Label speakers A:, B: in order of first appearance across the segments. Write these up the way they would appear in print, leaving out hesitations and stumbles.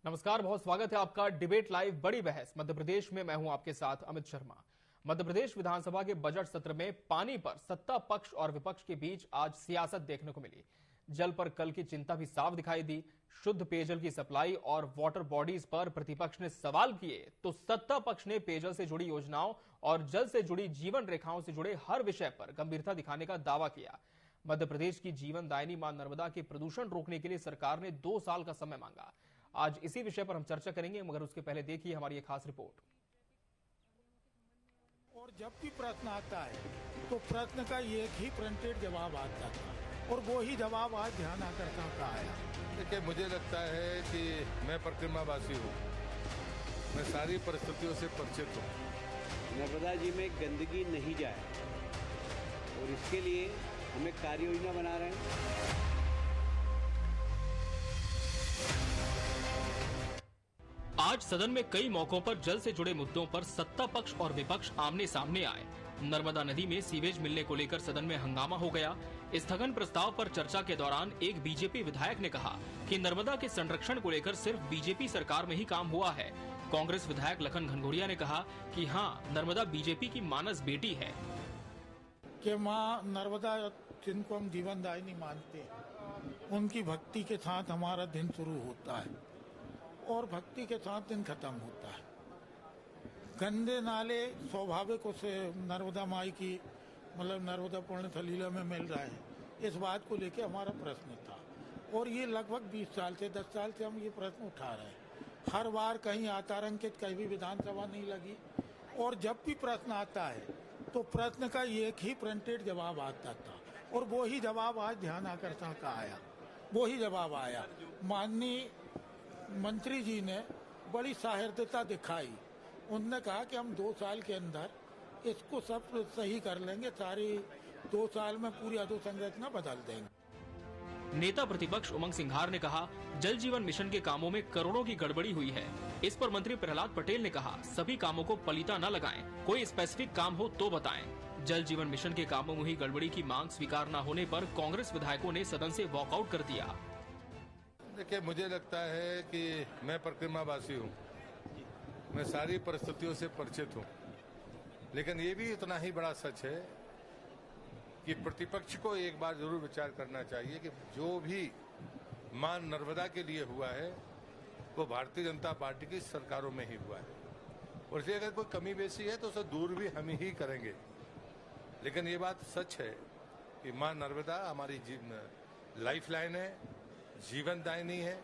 A: नमस्कार, बहुत स्वागत है आपका डिबेट लाइव बड़ी बहस मध्य प्रदेश में। मैं हूं आपके साथ अमित शर्मा। मध्य प्रदेश विधानसभा के बजट सत्र में पानी पर सत्ता पक्ष और विपक्ष के बीच आज सियासत देखने को मिली। जल पर कल की चिंता भी साफ दिखाई दी। शुद्ध पेयजल की सप्लाई और वाटर बॉडीज पर प्रतिपक्ष ने सवाल किए तो सत्ता पक्ष ने पेयजल से जुड़ी योजनाओं और जल से जुड़ी जीवन रेखाओं से जुड़े हर विषय पर गंभीरता दिखाने का दावा किया। मध्य प्रदेश की जीवन दायिनी मां नर्मदा के प्रदूषण रोकने के लिए सरकार ने 2 साल का समय मांगा। आज इसी विषय पर हम चर्चा करेंगे, मगर उसके पहले देखिए हमारी एक खास रिपोर्ट।
B: और जब भी प्रश्न आता है तो प्रश्न का एक ही प्रिंटेड जवाब आता था और वो ही जवाब आज ध्यान आकर्षण का आया।
C: देखिए, मुझे लगता है कि मैं परिक्रमावासी हूँ, मैं सारी परिस्थितियों से परिचित हूँ।
D: नर्मदा जी में गंदगी नहीं जाए और इसके लिए हमें कार्य योजना बना रहे हैं।
A: आज सदन में कई मौकों पर जल से जुड़े मुद्दों पर सत्ता पक्ष और विपक्ष आमने सामने आए। नर्मदा नदी में सीवेज मिलने को लेकर सदन में हंगामा हो गया। स्थगन प्रस्ताव पर चर्चा के दौरान एक बीजेपी विधायक ने कहा कि नर्मदा के संरक्षण को लेकर सिर्फ बीजेपी सरकार में ही काम हुआ है। कांग्रेस विधायक लखन घनघोरिया ने कहा कि हाँ, नर्मदा बीजेपी की मानस बेटी है।
B: कि माँ नर्मदा जिनको हम जीवन दायिनी मानते हैं, उनकी भक्ति के साथ हमारा दिन शुरू होता है और भक्ति के साथ दिन खत्म होता है। गंदे नाले स्वाभाविक उसे नर्मदा माई की नर्मदा पुण्य सलीला में मिल रहा है, इस बात को लेके हमारा प्रश्न था। और ये लगभग 20 साल से 10 साल से हम ये प्रश्न उठा रहे हैं। हर बार कहीं आतारंकित कहीं भी विधानसभा नहीं लगी और जब भी प्रश्न आता है तो प्रश्न का एक ही प्रिंटेड जवाब आता था और वो ही जवाब आज ध्यान आकर्षण का आया। वो ही जवाब आया। माननीय मंत्री जी ने बड़ी साहृदयता दिखाई। उन्होंने कहा कि हम 2 साल के अंदर इसको सब सही कर लेंगे, सारी 2 साल में पूरी अधोसंरचना बदल देंगे।
A: नेता प्रतिपक्ष उमंग सिंघार ने कहा, जल जीवन मिशन के कामों में करोड़ों की गड़बड़ी हुई है। इस पर मंत्री प्रहलाद पटेल ने कहा, सभी कामों को पलीता न लगाएं, कोई स्पेसिफिक काम हो तो बताएं। जल जीवन मिशन के कामों में हुई गड़बड़ी की मांग स्वीकार न होने पर कांग्रेस विधायकों ने सदन से वॉकआउट कर दिया।
C: देखिए, मुझे लगता है कि मैं परिक्रमावासी हूँ, मैं सारी परिस्थितियों से परिचित हूँ, लेकिन ये भी इतना ही बड़ा सच है कि प्रतिपक्ष को एक बार जरूर विचार करना चाहिए कि जो भी मां नर्मदा के लिए हुआ है वो भारतीय जनता पार्टी की सरकारों में ही हुआ है और इसलिए अगर कोई कमी बेसी है तो उसे दूर भी हम ही करेंगे। लेकिन ये बात सच है कि मां नर्मदा हमारी लाइफ लाइन है, जीवन दायिनी है।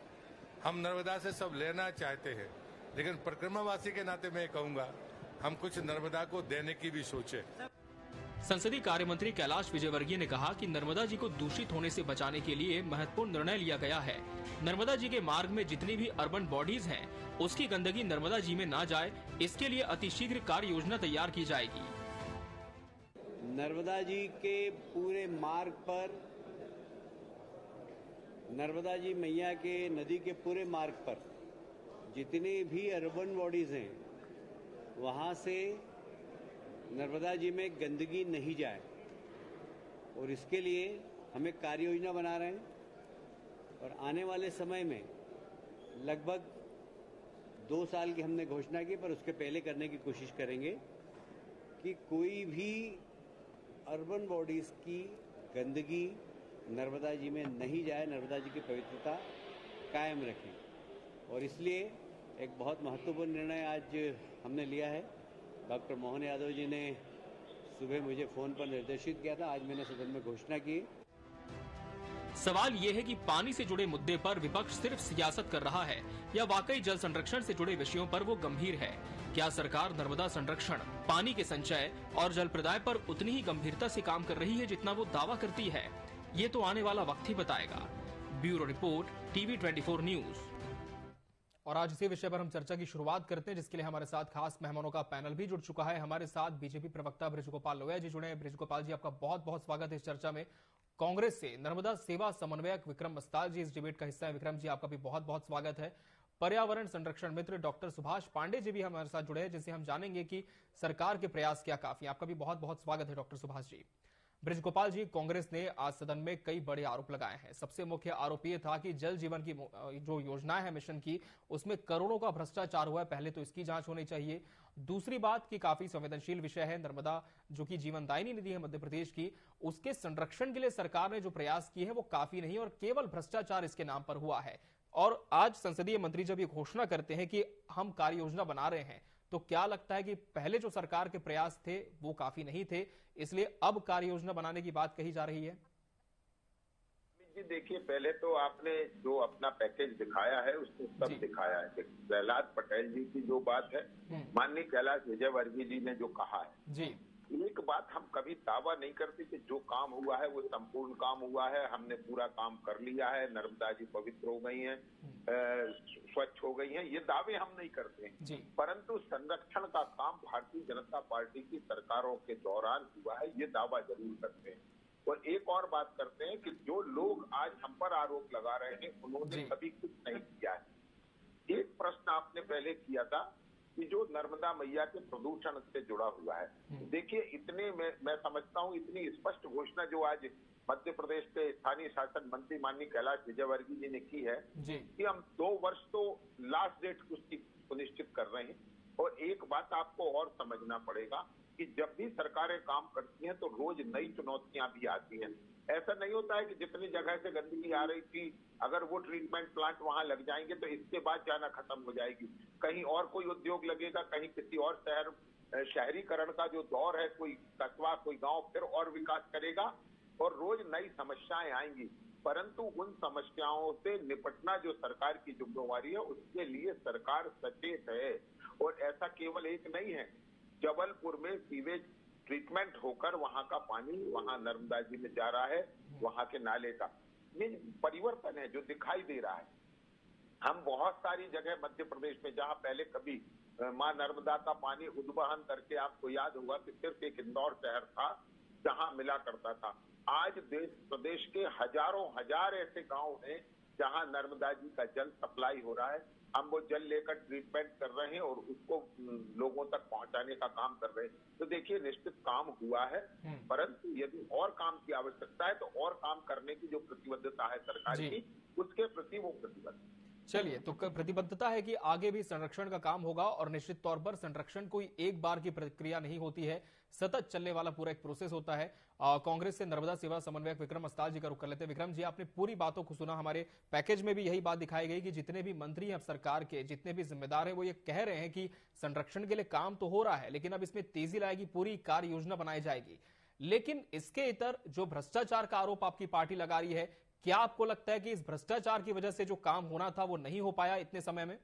C: हम नर्मदा से सब लेना चाहते हैं, लेकिन परिक्रमावासी के नाते मैं कहूंगा हम कुछ नर्मदा को देने की भी सोचे।
A: संसदीय कार्य मंत्री कैलाश विजयवर्गीय ने कहा कि नर्मदा जी को दूषित होने से बचाने के लिए महत्वपूर्ण निर्णय लिया गया है। नर्मदा जी के मार्ग में जितनी भी अर्बन बॉडीज हैं, उसकी गंदगी नर्मदा जी में ना जाए, इसके लिए अतिशीघ्र कार्य योजना तैयार की जाएगी।
D: नर्मदा जी के पूरे मार्ग पर, नर्मदा जी मैया के नदी के पूरे मार्ग पर जितने भी अर्बन बॉडीज हैं, वहां से नर्मदा जी में गंदगी नहीं जाए और इसके लिए हमें कार्य योजना बना रहे हैं और आने वाले समय में लगभग 2 साल की हमने घोषणा की, पर उसके पहले करने की कोशिश करेंगे कि कोई भी अर्बन बॉडीज की गंदगी नर्मदा जी में नहीं जाए, नर्मदा जी की पवित्रता कायम रखें। और इसलिए एक बहुत महत्वपूर्ण निर्णय आज हमने लिया है। डॉक्टर मोहन यादव जी ने सुबह मुझे फोन पर निर्देशित किया था, आज मैंने सदन में घोषणा की।
A: सवाल ये है कि पानी से जुड़े मुद्दे पर विपक्ष सिर्फ सियासत कर रहा है या वाकई जल संरक्षण से जुड़े विषयों पर वो गंभीर है। क्या सरकार नर्मदा संरक्षण, पानी के संचय और जल प्रदाय पर उतनी ही गंभीरता से काम कर रही है जितना वो दावा करती है? ये तो आने वाला वक्त ही बताएगा। Bureau report, TV 24 news. और आज इसी विषय पर हम चर्चा की शुरुआत करते हैं, जिसके लिए हमारे साथ खास मेहमानों का पैनल भी जुड़ चुका है। हमारे साथ बीजेपी प्रवक्ता बृजगोपाल लोहिया जी जुड़े हैं। बृजगोपाल जी, आपका बहुत बहुत स्वागत है इस चर्चा में। कांग्रेस से नर्मदा सेवा समन्वयक विक्रम बस्ताल जी इस डिबेट का हिस्सा है। विक्रम जी, आपका भी बहुत बहुत स्वागत है। पर्यावरण संरक्षण मित्र डॉक्टर सुभाष पांडे जी भी हमारे साथ जुड़े हैं, जिनसे हम जानेंगे कि सरकार के प्रयास क्या काफी। आपका भी बहुत बहुत स्वागत है डॉक्टर सुभाष जी। ब्रजगोपाल जी, कांग्रेस ने आज सदन में कई बड़े आरोप लगाए हैं। सबसे मुख्य आरोप ये था कि जल जीवन की जो योजना है मिशन की, उसमें करोड़ों का भ्रष्टाचार हुआ है। पहले तो इसकी जांच होनी चाहिए। दूसरी बात कि काफी संवेदनशील विषय है नर्मदा, जो कि जीवनदायिनी नदी है मध्य प्रदेश की, उसके संरक्षण के लिए सरकार ने जो प्रयास किए हैं वो काफी नहीं और केवल भ्रष्टाचार इसके नाम पर हुआ है। और आज संसदीय मंत्री जब ये घोषणा करते हैं कि हम कार्य योजना बना रहे हैं, तो क्या लगता है कि पहले जो सरकार के प्रयास थे वो काफी नहीं थे, इसलिए अब कार्य योजना बनाने की बात कही जा रही है?
E: जी देखिए, पहले तो आपने जो अपना पैकेज दिखाया है उसमें सब दिखाया है। प्रहलाद पटेल जी की जो बात है, माननीय कैलाश विजयवर्गीय जी ने जो कहा है जी, एक बात हम कभी दावा नहीं करते कि जो काम हुआ है वो संपूर्ण काम हुआ है, हमने पूरा काम कर लिया है, नर्मदा जी पवित्र हो गई हैं, स्वच्छ हो गई हैं, ये दावे हम नहीं करते हैं। परंतु संरक्षण का काम भारतीय जनता पार्टी की सरकारों के दौरान हुआ है, ये दावा जरूर करते हैं। और एक और बात करते हैं कि जो लोग आज हम पर आरोप लगा रहे हैं उन्होंने कभी कुछ नहीं किया है। एक प्रश्न आपने पहले किया था कि जो नर्मदा मैया के प्रदूषण से जुड़ा हुआ है, देखिए इतने मैं समझता हूँ इतनी स्पष्ट घोषणा जो आज मध्य प्रदेश के स्थानीय शासन मंत्री माननीय कैलाश विजयवर्गीय जी ने की है कि हम 2 वर्ष तो लास्ट डेट उसकी सुनिश्चित कर रहे हैं। और एक बात आपको और समझना पड़ेगा कि जब भी सरकारें काम करती हैं तो रोज नई चुनौतियां भी आती हैं। ऐसा नहीं होता है कि जितनी जगह से गंदगी आ रही थी अगर वो ट्रीटमेंट प्लांट वहां लग जाएंगे तो इसके बाद जाना खत्म हो जाएगी, कहीं और कोई उद्योग लगेगा, कहीं किसी और शहरीकरण का जो दौर है, कोई कस्बा कोई गांव फिर और विकास करेगा और रोज नई समस्याएं आएंगी। परंतु उन समस्याओं से निपटना जो सरकार की जिम्मेवारी है उसके लिए सरकार सचेत है। और ऐसा केवल एक नहीं है, जबलपुर में सीवेज ट्रीटमेंट होकर वहां का पानी वहां नर्मदा जी में जा रहा है, वहां के नाले का ये परिवर्तन है जो दिखाई दे रहा है। हम बहुत सारी जगह मध्य प्रदेश में जहां पहले कभी मां नर्मदा का पानी उद्वहन करके, आपको याद होगा कि सिर्फ एक इंदौर शहर था जहां मिला करता था, आज देश प्रदेश के हजारों हजार ऐसे गांव हैं जहां नर्मदा जी का जल सप्लाई हो रहा है। हम वो जल लेकर ट्रीटमेंट कर रहे हैं और उसको लोगों तक पहुंचाने का काम कर रहे हैं। तो देखिए निश्चित काम हुआ है, परंतु यदि और काम की आवश्यकता है तो और काम करने की जो प्रतिबद्धता है सरकार की, उसके प्रति वो प्रतिबद्ध।
A: चलिए, तो प्रतिबद्धता है कि आगे भी संरक्षण का काम होगा और निश्चित तौर पर संरक्षण कोई एक बार की प्रक्रिया नहीं होती है, सतत चलने वाला पूरा एक प्रोसेस होता है। कांग्रेस से नर्मदा सेवा समन्वयक विक्रम अस्ताल जी का रुख कर लेते हैं। विक्रम जी, आपने पूरी बातों को सुना, हमारे पैकेज में भी यही बात दिखाई गई कि जितने भी मंत्री हैं अब सरकार के, जितने भी जिम्मेदार हैं, वो ये कह रहे हैं कि संरक्षण के लिए काम तो हो रहा है लेकिन अब इसमें तेजी लाएगी, पूरी कार्य योजना बनाई जाएगी। लेकिन इसके इतर जो भ्रष्टाचार का आरोप आपकी पार्टी लगा रही है, क्या आपको लगता है कि इस भ्रष्टाचार की वजह से जो काम होना था वो नहीं हो पाया इतने समय में?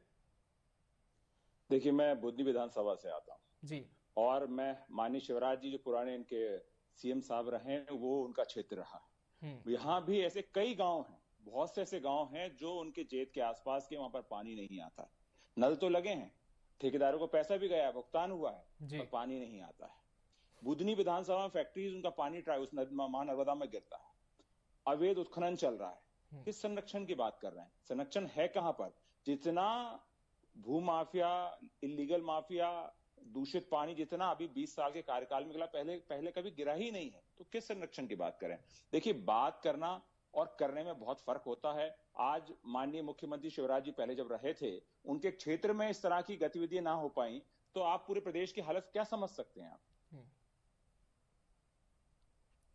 F: देखिए, मैं बुधनी विधानसभा से आता हूं
A: जी,
F: और मैं माननीय शिवराज जी जो पुराने इनके सीएम साहब रहे हैं वो उनका क्षेत्र रहा। यहाँ भी ऐसे कई गांव हैं, बहुत से ऐसे गांव हैं जो उनके जेत के आसपास के, वहां पर पानी नहीं आता। नल तो लगे हैं, ठेकेदारों को पैसा भी गया, भुगतान हुआ है, पर पानी नहीं आता है। बुधनी विधानसभा में फैक्ट्रीज, उनका पानी उस मां नर्मदा में गिरता है, अवैध उत्खनन चल रहा है। किस संरक्षण की बात कर रहे हैं? संरक्षण है कहां पर? जितना भू माफिया, इलीगल माफिया, दूषित पानी जितना अभी 20 साल के कार्यकाल में गिरा, पहले कभी गिरा ही नहीं है। तो किस संरक्षण की बात करें? देखिए, बात करना और करने में बहुत फर्क होता है। आज माननीय मुख्यमंत्री शिवराज जी पहले जब रहे थे, उनके क्षेत्र में इस तरह की गतिविधियां ना हो पाई, तो आप पूरे प्रदेश की हालत क्या समझ सकते हैं आप?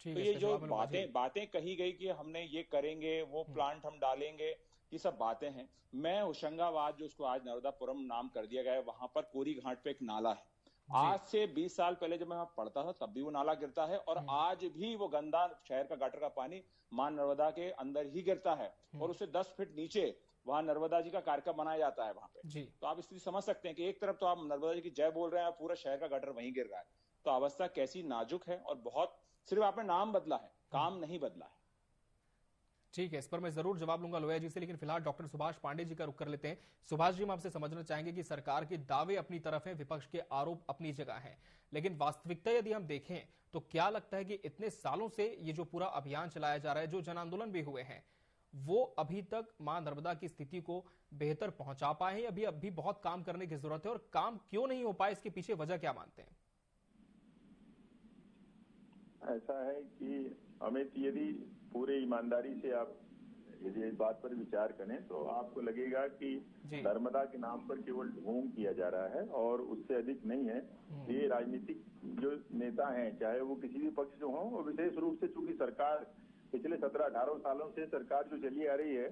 F: तो ये जो बातें कही गई कि हमने ये करेंगे, वो प्लांट हम डालेंगे, ये सब बातें हैं। मैं होशंगाबाद, जो उसको आज नर्मदापुरम नाम कर दिया गया है, वहां पर कोरी घाट पे एक नाला है। आज से 20 साल पहले जब मैं वहां पढ़ता था तब भी वो नाला गिरता है और आज भी वो गंदा शहर का गटर का पानी मां नर्मदा के अंदर ही गिरता है और उससे 10 फीट नीचे वहां नर्मदा जी का कार्यक्रम बनाया जाता है वहां पे। तो आप स्थिति समझ सकते हैं कि एक तरफ तो आप नर्मदा जी की जय बोल रहे हैं, पूरा शहर का गटर वहीं गिर रहा है। तो अवस्था कैसी नाजुक है और बहुत, सिर्फ आपने नाम बदला है, काम नहीं बदला है।
A: ठीक है, इस पर मैं जरूर जवाब लूंगा लोया जी से, लेकिन फिलहाल डॉक्टर सुभाष पांडे जी का रुख कर लेते हैं। सुभाष जी, हम आपसे समझना चाहेंगे कि सरकार के दावे अपनी तरफ हैं, विपक्ष के आरोप अपनी जगह हैं, लेकिन वास्तविकता यदि हम देखें तो क्या लगता है कि इतने सालों से ये जो पूरा अभियान चलाया जा रहा है, जो जन आंदोलन भी हुए हैं, वो अभी तक मां नर्मदा की स्थिति को बेहतर पहुंचा पाए हैं? अभी बहुत काम करने की जरूरत है और काम क्यों नहीं हो पाए, इसके पीछे वजह क्या मानते हैं?
G: ऐसा है कि अमित, यदि पूरे ईमानदारी से आप यदि इस बात पर विचार करें तो आपको लगेगा कि नर्मदा के नाम पर केवल ढोंग किया जा रहा है और उससे अधिक नहीं है। ये राजनीतिक जो नेता हैं, चाहे वो किसी भी पक्ष से हों, और विशेष रूप से चूंकि सरकार पिछले 17-18 सालों से सरकार जो चली आ रही है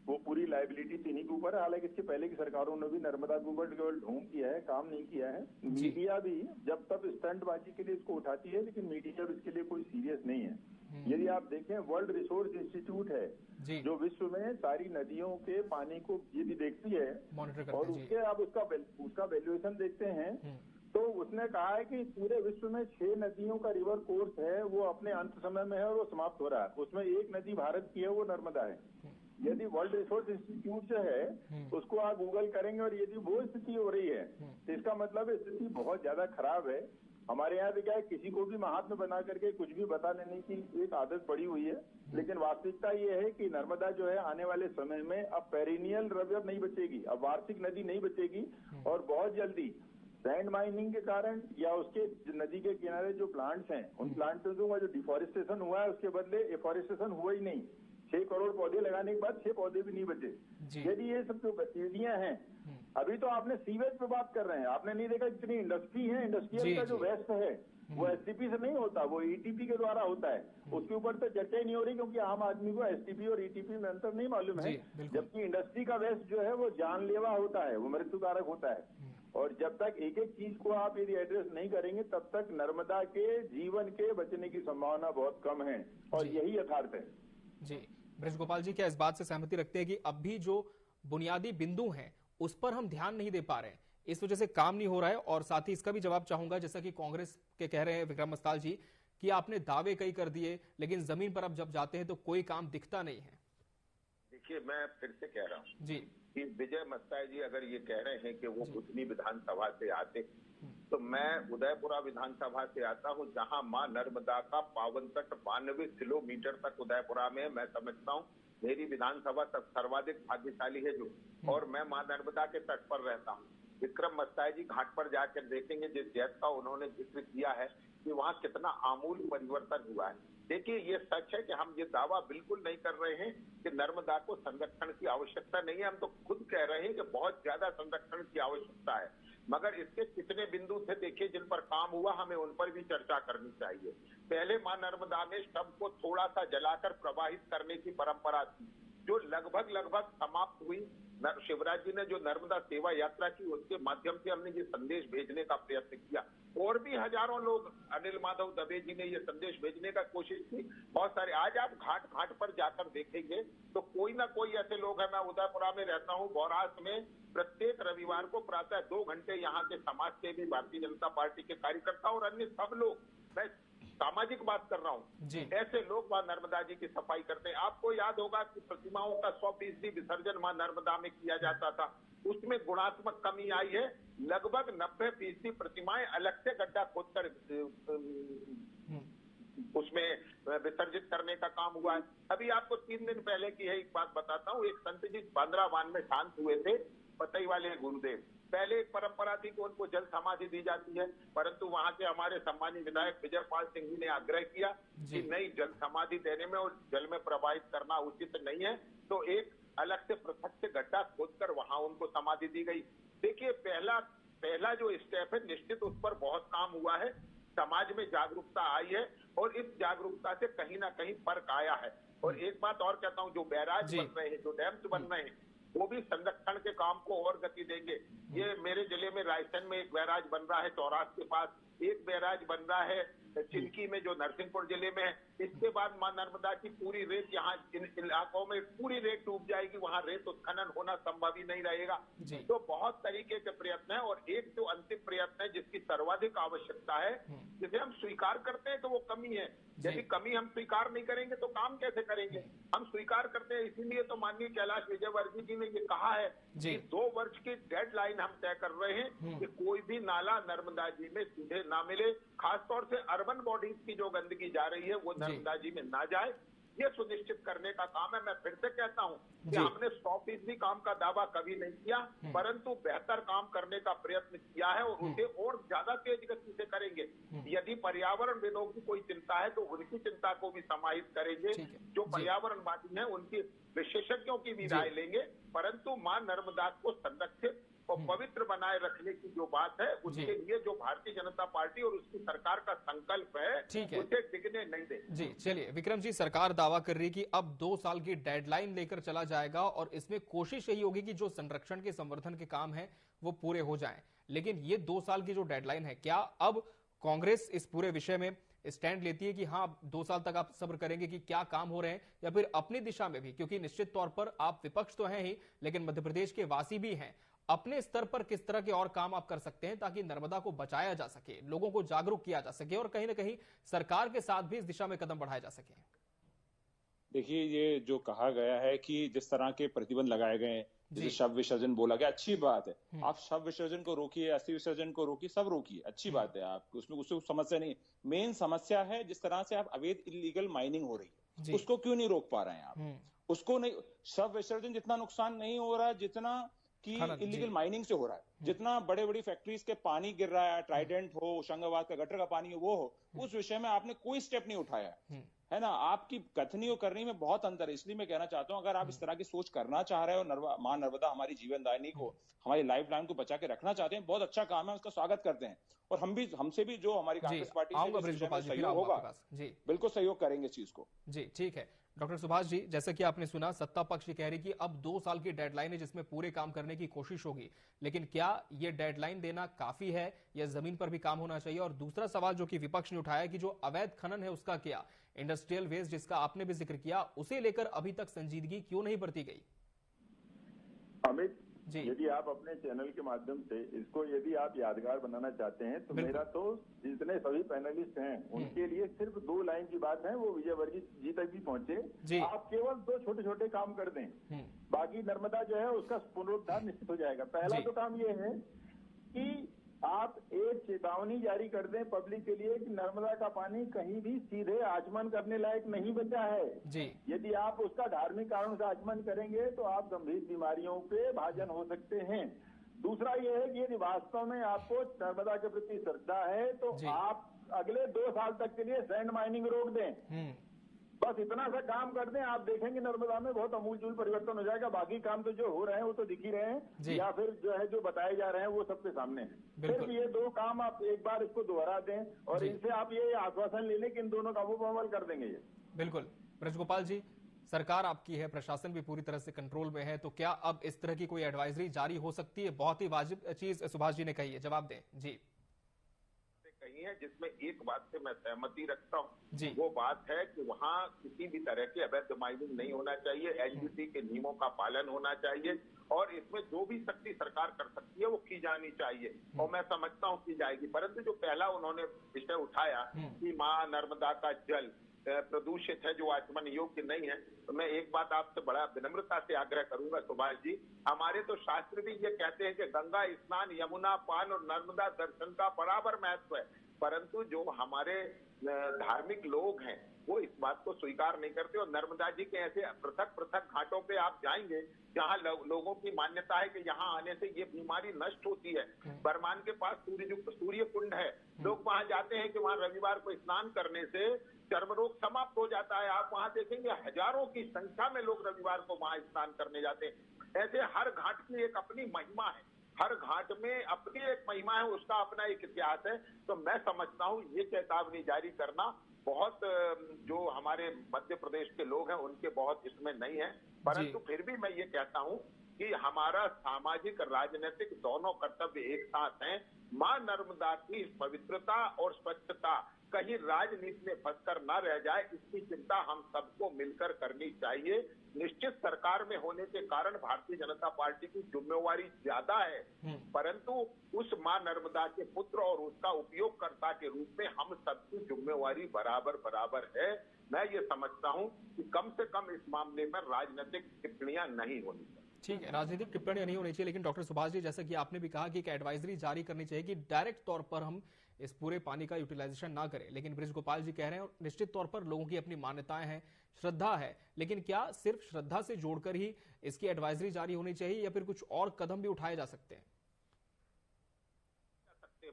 G: वो पूरी लायबिलिटी इन्हीं के ऊपर है। हालांकि इसके पहले की सरकारों ने भी नर्मदा के ऊपर केवल ढोंग किया है, काम नहीं किया है। मीडिया भी जब तब स्टंटबाजी के लिए इसको उठाती है, लेकिन मीडिया भी इसके लिए कोई सीरियस नहीं है। यदि आप देखें, वर्ल्ड रिसोर्स इंस्टीट्यूट है जो विश्व में सारी नदियों के पानी को यदि देखती है और उसके आप उसका वैल्यूएशन देखते हैं तो उसने कहा है कि पूरे विश्व में 6 नदियों का रिवर कोर्स है वो अपने अंत समय में है और वो समाप्त हो रहा है। उसमें एक नदी भारत की है, वो नर्मदा है। यदि वर्ल्ड रिसोर्स इंस्टीट्यूट जो है उसको आप गूगल करेंगे और यदि वो स्थिति हो रही है तो इसका मतलब स्थिति बहुत ज्यादा खराब है। हमारे यहाँ भी क्या है, किसी को भी महात्मा बना करके कुछ भी बता लेने की एक आदत पड़ी हुई है, लेकिन वास्तविकता ये है कि नर्मदा जो है आने वाले समय में अब पेरिनियल रिवर नहीं बचेगी, अब वार्षिक नदी नहीं बचेगी और बहुत जल्दी सैंड माइनिंग के कारण या उसके नदी के किनारे जो प्लांट्स हैं उन प्लांटों का जो डिफॉरेस्टेशन हुआ है उसके बदले एफॉरेस्टेशन हुआ ही नहीं। 6 करोड़ पौधे लगाने के बाद 6 पौधे भी नहीं बचे। यदि ये सब जो गतिविधियां हैं, अभी तो आपने सीवेज पे बात कर रहे हैं, आपने नहीं देखा कितनी इंडस्ट्री है, इंडस्ट्रियल का जो वेस्ट है वो एसटीपी से नहीं होता, वो ईटीपी के द्वारा होता है। उसके ऊपर तो चर्चा ही नहीं हो रही क्योंकि आम आदमी को एसटीपी और ईटीपी में अंतर नहीं मालूम है। जबकि इंडस्ट्री का वेस्ट जो है वो जानलेवा होता है, वो मृत्युकारक होता है। और जब तक एक एक चीज को आप यदि एड्रेस नहीं करेंगे तब तक नर्मदा के जीवन के बचने की संभावना बहुत कम है और यही यथार्थ है।
A: जी ब्रजगोपाल जी, क्या इस बात से सहमति रखते हैं कि अब भी जो बुनियादी बिंदु हैं उस पर हम ध्यान नहीं दे पा रहे हैं, इस वजह से काम नहीं हो रहा है? और साथ ही इसका भी जवाब चाहूंगा, जैसा कि कांग्रेस के कह रहे हैं विक्रम मस्ताल जी कि आपने दावे कई कर दिए लेकिन जमीन पर अब जब जाते हैं तो कोई काम दिखता नहीं है।
E: देखिए, मैं फिर से कह रहा हूँ
A: जी
E: कि विजय मस्ताल जी अगर ये कह रहे हैं कि वो बुधनी विधानसभा से आते तो मैं उदयपुरा विधानसभा से आता हूँ जहाँ माँ नर्मदा का पावन तट 92 किलोमीटर तक उदयपुरा में। मैं समझता हूँ मेरी विधानसभा तक सर्वाधिक भाग्यशाली है जो, और मैं माँ नर्मदा के तट पर रहता हूँ। विक्रम मस्ताल जी घाट पर जाकर देखेंगे जिस जैत का उन्होंने जिक्र किया है कि वहाँ कितना आमूल परिवर्तन हुआ है। देखिए, ये सच है कि हम ये दावा बिल्कुल नहीं कर रहे हैं कि नर्मदा को संरक्षण की आवश्यकता नहीं है। हम तो खुद कह रहे हैं कि बहुत ज्यादा संरक्षण की आवश्यकता है, मगर इसके कितने बिंदु थे देखिए जिन पर काम हुआ, हमें उन पर भी चर्चा करनी चाहिए। पहले मां नर्मदा में शव को थोड़ा सा जलाकर प्रवाहित करने की परंपरा थी जो लगभग समाप्त हुई। शिवराज जी ने जो नर्मदा सेवा यात्रा की उसके माध्यम से हमने ये संदेश भेजने का प्रयत्न किया और भी हजारों लोग, अनिल माधव दबे जी ने ये संदेश भेजने का कोशिश की, बहुत सारे। आज आप घाट पर जाकर देखेंगे तो कोई ना कोई ऐसे लोग हैं। मैं उदयपुरा में रहता हूँ, बौरास में प्रत्येक रविवार को प्रातः 2 घंटे यहाँ के समाज सेवी, भारतीय जनता पार्टी के कार्यकर्ता और अन्य सब लोग, मैं सामाजिक बात कर रहा हूँ, ऐसे लोग मां नर्मदा जी की सफाई करते हैं। आपको याद होगा कि प्रतिमाओं का 100% विसर्जन मां नर्मदा में किया जाता था, उसमें गुणात्मक कमी आई है। लगभग 90% प्रतिमाएं अलग से गड्ढा खोदकर उसमें विसर्जित करने का काम हुआ है। अभी आपको 3 दिन पहले की है एक बात बताता हूँ। एक संत जी बांद्रावान में शांत हुए थे, पतई वाले गुरुदेव। पहले एक परंपरा थी कि उनको जल समाधि दी जाती है, परंतु वहां के हमारे सम्मानित विधायक विजय पाल सिंह जी ने आग्रह किया कि नहीं, जल समाधि देने में और जल में प्रवाहित करना उचित नहीं है, तो एक अलग से पृथक से गड्ढा खोदकर वहां उनको समाधि दी गई। देखिए, पहला जो स्टेप है, निश्चित उस पर बहुत काम हुआ है, समाज में जागरूकता आई है और इस जागरूकता से कहीं ना कहीं फर्क आया है। और एक बात और कहता हूँ, जो बैराज बन रहे हैं, जो डैम्स बन रहे हैं, वो भी संरक्षण के काम को और गति देंगे। ये मेरे जिले में रायसेन में एक बैराज बन रहा है, चौरास के पास एक बैराज बन रहा है, चिल्की में जो नरसिंहपुर जिले में है। इसके बाद मां नर्मदा की पूरी रेत यहाँ इन इलाकों में पूरी रेत डूब जाएगी, वहां रेत उत्खनन होना संभव ही नहीं रहेगा। तो बहुत तरीके के प्रयत्न है और एक जो अंतिम प्रयत्न है जिसकी सर्वाधिक आवश्यकता है, जिसे हम स्वीकार करते हैं तो वो कमी है। यदि कमी हम स्वीकार नहीं करेंगे तो काम कैसे करेंगे? हम स्वीकार करते हैं, इसीलिए तो माननीय कैलाश विजयवर्गीय जी ने ये कहा है कि 2 वर्ष की डेडलाइन हम तय कर रहे हैं कि कोई भी नाला नर्मदा जी में सीधे ना मिले, खासतौर से अर्बन बॉडीज की जो गंदगी जा रही है वो नर्मदा जी में ना जाए। ये सुनिश्चित करने का काम है। मैं फिर से कहता हूं कि हमने 100% काम का दावा कभी नहीं किया, परंतु बेहतर काम करने का प्रयत्न किया है और उसे और ज्यादा तेज गति से करेंगे। यदि पर्यावरणविदों की कोई चिंता है तो उनकी चिंता को भी समाहित करेंगे, जो पर्यावरणवादी हैं उनकी विशेषज्ञों की भी राय लेंगे, परंतु मां नर्मदा को संरक्षित और पवित्र बनाए रखने की जो बात है उसके लिए जो भारतीय जनता पार्टी और उसकी सरकार का संकल्प है उसे टिकने नहीं देंगे।
A: जी चलिए विक्रम जी, सरकार दावा कर रही कि अब 2 साल की डेडलाइन लेकर चला जाएगा और इसमें कोशिश यही होगी कि जो संरक्षण के संवर्धन के काम है वो पूरे हो जाएं। लेकिन ये 2 साल की जो डेडलाइन है, क्या अब कांग्रेस इस पूरे विषय में स्टैंड लेती है कि हाँ 2 साल तक आप सब्र करेंगे कि क्या काम हो रहे हैं, या फिर अपनी दिशा में भी, क्योंकि निश्चित तौर पर आप विपक्ष तो हैं ही लेकिन मध्य प्रदेश के वासी भी हैं, अपने स्तर पर किस तरह के और काम आप कर सकते हैं ताकि नर्मदा को बचाया जा सके, लोगों को जागरूक किया जा सके और कहीं ना कहीं सरकार के साथ भी इस दिशा में कदम बढ़ाए जा सके?
F: देखिए, ये जो कहा गया है कि जिस तरह के प्रतिबंध लगाए गए हैं, जैसे शव विसर्जन बोला गया, अच्छी बात है। आप शव विसर्जन को रोकिए, अस्थि विसर्जन को रोकिए, सब रोकिए, अच्छी बात है। आप उसमें उससे समस्या नहीं। मेन समस्या है जिस तरह से आप अवैध इलीगल माइनिंग हो रही है, उसको क्यों नहीं रोक पा रहे हैं आप? उसको नहीं, शव विसर्जन जितना नुकसान नहीं हो रहा जितना कि इलीगल माइनिंग से हो रहा है, जितना बड़े बड़ी फैक्ट्रीज के पानी गिर रहा है, ट्राइडेंट हो, होशंगाबाद का गटर का पानी हो, वो हो, उस विषय में आपने कोई स्टेप नहीं उठाया है ना। आपकी कथनी और करनी में बहुत अंतर है। इसलिए मैं कहना चाहता हूं, अगर आप इस तरह की सोच करना चाह रहे हो, मां नर्मदा हमारी जीवनदायिनी को, हमारी लाइफ लाइन को बचा के रखना चाहते हैं, बहुत अच्छा काम है, उसका स्वागत करते हैं। और हमसे भी जो हमारी कांग्रेस पार्टी सहयोग होगा, बिल्कुल सहयोग करेंगे इस चीज को।
A: जी ठीक है डॉक्टर सुभाष जी, जैसा कि आपने सुना, सत्ता पक्ष ये कह रही कि अब 2 साल की डेडलाइन है जिसमें पूरे काम करने की कोशिश होगी, लेकिन क्या ये डेडलाइन देना काफी है या जमीन पर भी काम होना चाहिए? और दूसरा सवाल जो कि विपक्ष ने उठाया कि जो अवैध खनन है उसका क्या, इंडस्ट्रियल वेस्ट जिसका आपने भी जिक्र किया, उसे लेकर अभी तक संजीदगी क्यों नहीं बरती गई?
G: अमित जी, यदि आप अपने चैनल के माध्यम से इसको यदि आप यादगार बनाना चाहते हैं तो मेरा तो जितने सभी पैनलिस्ट हैं उनके लिए सिर्फ 2 लाइन की बात है, वो विजयवर्गीय जी तक भी पहुंचे। आप केवल 2 छोटे छोटे काम कर दें, बाकी नर्मदा जो है उसका पुनरुद्धार निश्चित हो जाएगा। पहला तो काम ये है कि आप एक चेतावनी जारी कर दें पब्लिक के लिए कि नर्मदा का पानी कहीं भी सीधे आचमन करने लायक नहीं बचा है जी। यदि आप उसका धार्मिक कारणों से आचमन करेंगे तो आप गंभीर बीमारियों पे भाजन हो सकते हैं। दूसरा ये है कि यदि वास्तव में आपको नर्मदा के प्रति श्रद्धा है तो आप अगले 2 साल तक के लिए सैंड माइनिंग रोक दें। बस इतना सा काम कर दें, आप देखेंगे नर्मदा में बहुत अमूलचूल परिवर्तन हो जाएगा। बाकी काम तो जो हो रहे हैं वो तो दिख ही रहे हैं, या फिर जो है जो बताए जा रहे हैं वो सबके सामने है। सिर्फ ये 2 काम आप एक बार इसको दोहरा दें और इनसे आप ये आश्वासन ले लें कि इन दोनों कामों पर अमल कर देंगे। ये
A: बिल्कुल। ब्रजगोपाल जी, सरकार आपकी है, प्रशासन भी पूरी तरह से कंट्रोल में है, तो क्या अब इस तरह की कोई एडवाइजरी जारी हो सकती है? बहुत ही वाजिब चीज सुभाष जी ने कही है, जवाब दें जी।
E: कही है जिसमें एक बात से मैं सहमति रखता हूँ, वो बात है कि वहाँ किसी भी तरह की अवैध माइनिंग नहीं होना चाहिए, एनजीटी के नियमों का पालन होना चाहिए और इसमें जो भी सख्ती सरकार कर सकती है वो की जानी चाहिए और मैं समझता हूँ की जाएगी। परंतु जो पहला उन्होंने विषय उठाया कि मां नर्मदा का जल प्रदूषित है, जो आचमन योग्य नहीं है, तो मैं एक बात आपसे बड़ा विनम्रता से आग्रह करूंगा सुभाष जी, हमारे तो शास्त्र भी ये कहते हैं कि गंगा स्नान, यमुना पान और नर्मदा दर्शन का बराबर महत्व है, परंतु जो हमारे धार्मिक लोग हैं वो इस बात को स्वीकार नहीं करते और नर्मदा जी के ऐसे पृथक पृथक घाटों पे आप जाएंगे जहाँ लोगों की मान्यता है कि यहाँ आने से ये बीमारी नष्ट होती है। बरमान के पास सूर्य कुंड है, लोग वहाँ जाते हैं कि वहाँ रविवार को स्नान करने से चर्म रोग समाप्त हो जाता है। आप वहाँ देखेंगे हजारों की संख्या में लोग रविवार को वहाँ स्नान करने जाते हैं। ऐसे हर घाट की एक अपनी महिमा है, हर घाट में अपनी एक महिमा है, उसका अपना एक इतिहास है। तो मैं समझता हूँ ये चेतावनी जारी करना बहुत, जो हमारे मध्य प्रदेश के लोग हैं उनके बहुत इसमें नहीं है, परंतु फिर भी मैं ये कहता हूँ कि हमारा सामाजिक राजनीतिक दोनों कर्तव्य एक साथ हैं। मां नर्मदा की पवित्रता और स्वच्छता कहीं राजनीति में फंसकर न रह जाए, इसकी चिंता हम सबको मिलकर करनी चाहिए। निश्चित सरकार में होने के कारण भारतीय जनता पार्टी की जिम्मेवारी ज्यादा है, परंतु उस मां नर्मदा के पुत्र और उसका उपयोगकर्ता के रूप में हम सबकी जिम्मेवारी बराबर बराबर है। मैं ये समझता हूं कि कम से कम इस मामले में राजनीतिक टिप्पणियां नहीं होनी चाहिए।
A: ठीक है, राजनीतिक टिप्पणी नहीं होनी चाहिए, लेकिन डॉक्टर सुभाष जी, जैसा कि आपने भी कहा कि एक एडवाइजरी जारी करनी चाहिए कि डायरेक्ट तौर पर हम इस पूरे पानी का यूटिलाइजेशन ना करें। लेकिन बृज गोपाल जी कह रहे हैं, और निश्चित तौर पर लोगों की अपनी मान्यताएं हैं, श्रद्धा है, लेकिन क्या सिर्फ श्रद्धा से जोड़कर ही इसकी एडवाइजरी जारी होनी चाहिए या फिर कुछ और कदम भी उठाए जा सकते हैं?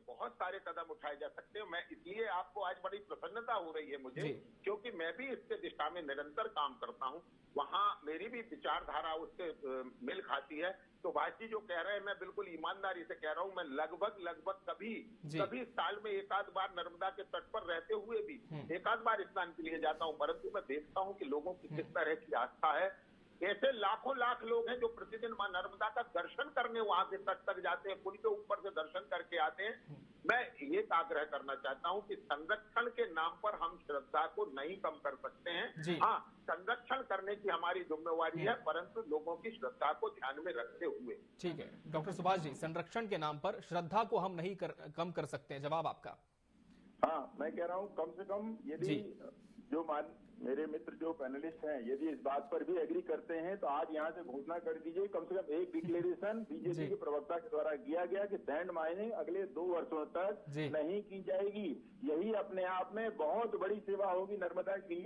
E: बहुत सारे कदम उठाए जा सकते हैं। मैं इसलिए आपको आज बड़ी प्रसन्नता हो रही है मुझे, क्योंकि मैं भी इसके दिशा में निरंतर काम करता हूं। वहां मेरी भी विचारधारा उससे मिल खाती है। तो भाष जी जो कह रहे हैं, मैं बिल्कुल ईमानदारी से कह रहा हूं, मैं लगभग कभी साल में एक आध बार नर्मदा के तट पर रहते हुए भी एक आध बार स्नान के लिए जाता हूं, परंतु मैं देखता हूं कि लोगों की किस तरह की आस्था है। ऐसे लाखों लाख लोग हैं जो प्रतिदिन मां नर्मदा का दर्शन करने वहां के तट तक जाते हैं, पुल के ऊपर से दर्शन करके आते हैं। मैं ये आग्रह करना चाहता हूं कि संरक्षण के नाम पर हम श्रद्धा को नहीं कम कर सकते हैं। हाँ, संरक्षण करने की हमारी जिम्मेवारी है, परंतु लोगों की श्रद्धा को ध्यान में रखते हुए।
A: ठीक है डॉक्टर सुभाष जी, संरक्षण के नाम पर श्रद्धा को हम नहीं कम कर सकते हैं, जवाब आपका?
G: हाँ, मैं कह रहा हूँ कम से कम यदि जो मेरे मित्र जो पैनलिस्ट हैं, यदि इस बात पर भी एग्री करते हैं तो आज यहाँ से घोषणा कर दीजिए, कम से कम एक डिक्लेरेशन बीजेपी के प्रवक्ता के द्वारा किया गया कि सैंड माइनिंग अगले 2 वर्षों तक नहीं की जाएगी। यही अपने आप में बहुत बड़ी सेवा होगी नर्मदा की।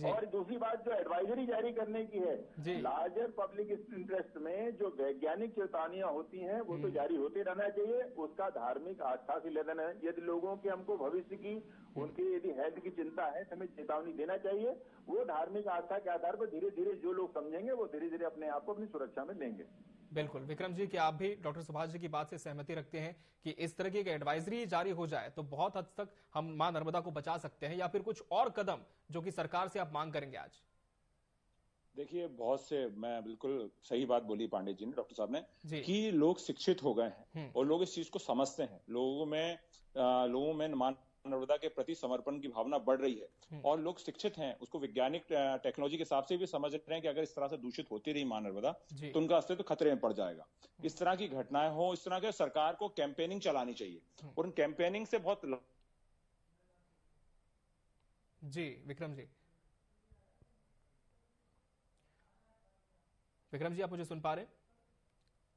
G: और दूसरी बात जो एडवाइजरी जारी करने की है, लार्जर पब्लिक इंटरेस्ट में जो वैज्ञानिक चेतावनियां होती हैं वो तो जारी होते रहना चाहिए। उसका धार्मिक आस्था से लेना है। यदि लोगों के हमको भविष्य की, उनके यदि हेल्थ की चिंता है तो हमें चेतावनी देना चाहिए। वो धार्मिक आस्था के आधार पर धीरे धीरे जो लोग समझेंगे वो धीरे धीरे अपने आप को अपनी सुरक्षा में लेंगे।
A: बिल्कुल। विक्रम जी, क्या आप भी डॉक्टर सुभाष जी की बात से सहमति रखते हैं कि इस तरह की एडवाइजरी जारी हो जाए तो बहुत हद तक हम मां नर्मदा को बचा सकते हैं, या फिर कुछ और कदम जो कि सरकार से आप मांग करेंगे आज?
F: देखिए, बहुत से, मैं बिल्कुल सही बात बोली पांडे जी ने, डॉक्टर साहब ने, कि लोग शिक्षित हो गए हैं और लोग इस चीज को समझते हैं। लोगों में मां नर्मदा के प्रति समर्पण की भावना बढ़ रही है और लोग शिक्षित हैं, उसको वैज्ञानिक टेक्नोलॉजी के हिसाब से भी समझ रहे हैं कि अगर इस तरह से दूषित होती रही मां नर्मदा तो उनका अस्तित्व खतरे में पड़ जाएगा। इस तरह की घटनाएं हो, इस तरह के सरकार को कैंपेनिंग चलानी चाहिए और उन कैंपेनिंग से बहुत
A: विक्रम जी, आप मुझे सुन पा रहे हैं?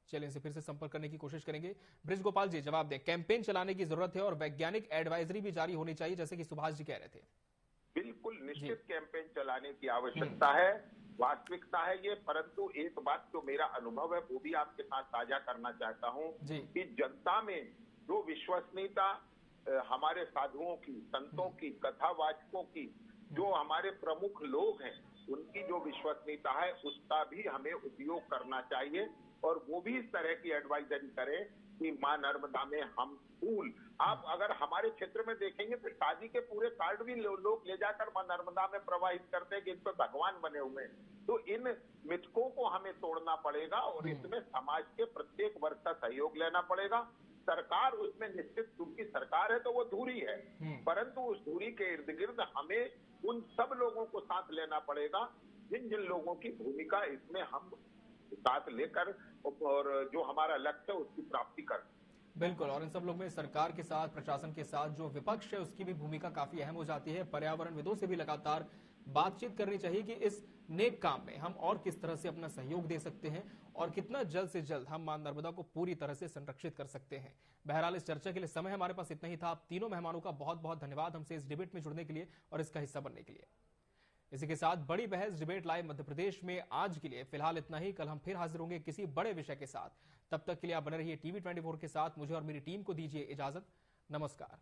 A: चलिए इनसे फिर से संपर्क करने की कोशिश करेंगे। बृज गोपाल जी, जवाब दें। कैंपेन चलाने की जरूरत है और वैज्ञानिक एडवाइजरी भी जारी होनी चाहिए, जैसे कि सुभाष जी कह रहे थे।
E: बिल्कुल निश्चित कैंपेन चलाने की आवश्यकता है, वास्तविकता है ये। परंतु एक बात जो मेरा अनुभव है वो भी आपके साथ साझा करना चाहता हूं कि जनता में जो विश्वसनीयता हमारे साधुओं की, संतों की, कथावाचकों की, जो हमारे प्रमुख लोग हैं उनकी जो विश्वसनीयता है उसका भी हमें उपयोग करना चाहिए। और वो भी इस तरह की एडवाइजरी करें कि मां नर्मदा में हम फूल, आप अगर हमारे क्षेत्र में देखेंगे तो शादी के पूरे कार्ड भी लोग ले जाकर मां नर्मदा में प्रवाहित करते हैं कि इन पर भगवान बने हुए हैं। तो इन मिथकों को हमें तोड़ना पड़ेगा और इसमें समाज के प्रत्येक वर्ग का सहयोग लेना पड़ेगा। सरकार उसमें निश्चित, क्योंकि सरकार है तो वो धुरी है, परंतु उस धुरी के इर्द गिर्द हमें उन सब लोगों को साथ लेना पड़ेगा जिन जिन लोगों की भूमिका इसमें हम साथ लेकर और जो हमारा लक्ष्य है उसकी प्राप्ति कर।
A: बिल्कुल, और इन सब लोग में सरकार के साथ, प्रशासन के साथ जो विपक्ष है उसकी भी भूमिका काफी अहम हो जाती है। पर्यावरणविदों से भी लगातार बातचीत करनी चाहिए कि इस नेक काम में हम और किस तरह से अपना सहयोग दे सकते हैं और कितना जल्द से जल्द हम मां नर्मदा को पूरी तरह से संरक्षित कर सकते हैं। बहरहाल इस चर्चा के लिए समय हमारे पास इतना ही था। आप तीनों मेहमानों का बहुत बहुत धन्यवाद हमसे इस डिबेट में जुड़ने के लिए और इसका हिस्सा बनने के लिए। इसी के साथ बड़ी बहस डिबेट लाइव मध्य प्रदेश में आज के लिए फिलहाल इतना ही। कल हम फिर हाजिर होंगे किसी बड़े विषय के साथ। तब तक के लिए आप बने रहिए टीवी 24 के साथ। मुझे और मेरी टीम को दीजिए इजाजत। नमस्कार।